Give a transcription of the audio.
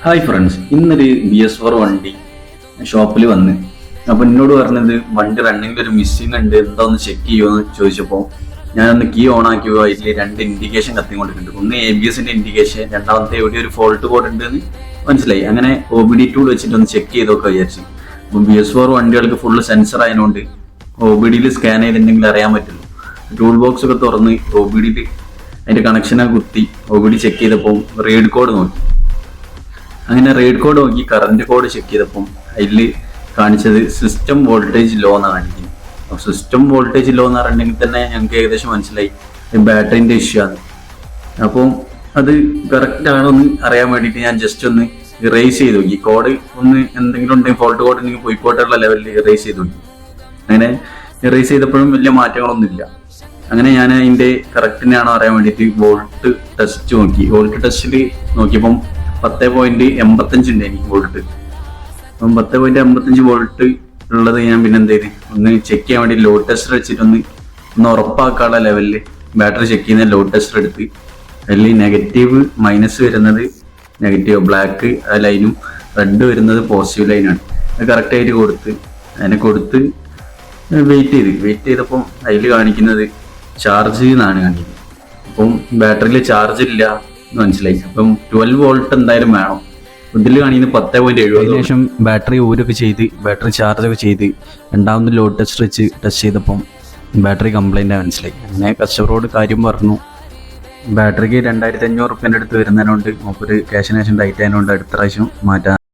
Hi friends, ഇന്നൊരു BS4 വണ്ടി ഷോപ്പിൽ വന്ന് അപ്പോൾ എന്നോട് പറഞ്ഞത് വണ്ടി റണ്ണിങ്ങിൽ ഒരു മിസ്സിംഗ് ഉണ്ട്, എന്താ ഒന്ന് ചെക്ക് ചെയ്യുമെന്ന് ചോദിച്ചപ്പോൾ ഞാനൊന്ന് കീ ഓൺ ആക്കിയോ. അതിൽ രണ്ട് ഇൻഡിക്കേഷൻ കത്തിക്കൊണ്ടിട്ടുണ്ട്. ഒന്ന് ABSന്റെ ഇൻഡിക്കേഷൻ, രണ്ടാമത്തെ എവിടെ ഒരു ഫോൾട്ട് കോഡ് ഉണ്ടെന്ന് മനസ്സിലായി. അങ്ങനെ OBD ടൂൾ വെച്ചിട്ട് ഒന്ന് ചെക്ക് ചെയ്തൊക്കെ വിചാരിച്ചു. അപ്പം BS4 വണ്ടികൾക്ക് ഫുള്ള് സെൻസർ ആയതുകൊണ്ട് OBDയിൽ സ്കാൻ ചെയ്തിട്ടുണ്ടെങ്കിൽ അറിയാൻ പറ്റുള്ളൂ. ടൂൾ ബോക്സ് ഒക്കെ തുറന്ന് OBDയിൽ അതിൻ്റെ കണക്ഷനൊക്കെ കുത്തി OBD ചെക്ക് ചെയ്തപ്പോൾ റീഡ് കോഡ് നോക്കി. അങ്ങനെ റീഡ് കോഡ് നോക്കി കറണ്ട് കോഡ് ചെക്ക് ചെയ്തപ്പം അതിൽ കാണിച്ചത് സിസ്റ്റം വോൾട്ടേജ് ലോ എന്നാണ് കാണിക്കുന്നത്. അപ്പോൾ സിസ്റ്റം വോൾട്ടേജ് ലോ എന്ന് പറഞ്ഞിട്ടുണ്ടെങ്കിൽ തന്നെ ഞങ്ങൾക്ക് ഏകദേശം മനസ്സിലായി ബാറ്ററിൻ്റെ ഇഷ്യൂ ആണ്. അപ്പം അത് കറക്റ്റ് ആണോന്ന് അറിയാൻ വേണ്ടിയിട്ട് ഞാൻ ജസ്റ്റ് ഒന്ന് ഇറേസ് ചെയ്ത് നോക്കി. കോഡ് ഒന്ന് എന്തെങ്കിലും ഉണ്ടെങ്കിൽ ഫോൾട്ട് കോഡ് ഉണ്ടെങ്കിൽ പോയിക്കോട്ടുള്ള ലെവലിൽ ഇറേസ് ചെയ്ത് നോക്കി. അങ്ങനെ ഇറേസ് ചെയ്തപ്പോഴും വലിയ മാറ്റങ്ങളൊന്നുമില്ല. അങ്ങനെ ഞാൻ അതിൻ്റെ കറക്റ്റിനാണോ അറിയാൻ വേണ്ടിയിട്ട് വോൾട്ട് ടെസ്റ്റ് നോക്കി. വോൾട്ട് ടെസ്റ്റിൽ നോക്കിയപ്പം 10.85 ഉണ്ട് എനിക്ക് വോൾട്ട്. അപ്പം 10.85 വോൾട്ട് ഉള്ളത് ഞാൻ പിന്നെ എന്ത് ചെയ്ത് ഒന്ന് ചെക്ക് ചെയ്യാൻ വേണ്ടി ലോഡ് ടെസ്റ്റർ വെച്ചിട്ടൊന്ന് ഉറപ്പാക്കാനുള്ള ലെവലിൽ ബാറ്ററി ചെക്ക് ചെയ്യുന്ന ലോഡ് ടെസ്റ്റർ എടുത്ത് അതിൽ നെഗറ്റീവ് മൈനസ് വരുന്നത് നെഗറ്റീവ് ബ്ലാക്ക് ആ ലൈനും റെഡ് വരുന്നത് പോസിറ്റീവ് ലൈനാണ്. അത് കറക്റ്റായിട്ട് അതിനെ കൊടുത്ത് വെയിറ്റ് ചെയ്തപ്പം അതിൽ കാണിക്കുന്നത് ചാർജ് എന്നാണ് കാണിക്കുന്നത്. അപ്പം ബാറ്ററിയിൽ ചാർജ് ഇല്ല മനസ്സിലായി. അപ്പം 12 വോൾട്ട് എന്തായാലും വേണം. ഇതിൽ കാണിക്കുന്നത് 10.70. ശേഷം ബാറ്ററി ഊരൊക്കെ ചെയ്ത് ബാറ്ററി ചാർജൊക്കെ ചെയ്ത് രണ്ടാമത് ലോഡ് ടെസ്റ്റ് വെച്ച് ടെസ്റ്റ് ചെയ്തപ്പം ബാറ്ററി കംപ്ലൈൻ്റ് മനസ്സിലായി. അങ്ങനെ കസ്റ്റമറോട് കാര്യം പറഞ്ഞു. ബാറ്ററിക്ക് 2500 റുപ്യേൻ്റെ അടുത്ത് വരുന്നതിനോണ്ട് മൂപ്പര് ക്യാഷിനേഷൻ ഡയറ്റ് ആയതുകൊണ്ട് അടുത്ത പ്രാവശ്യം മാറ്റാൻ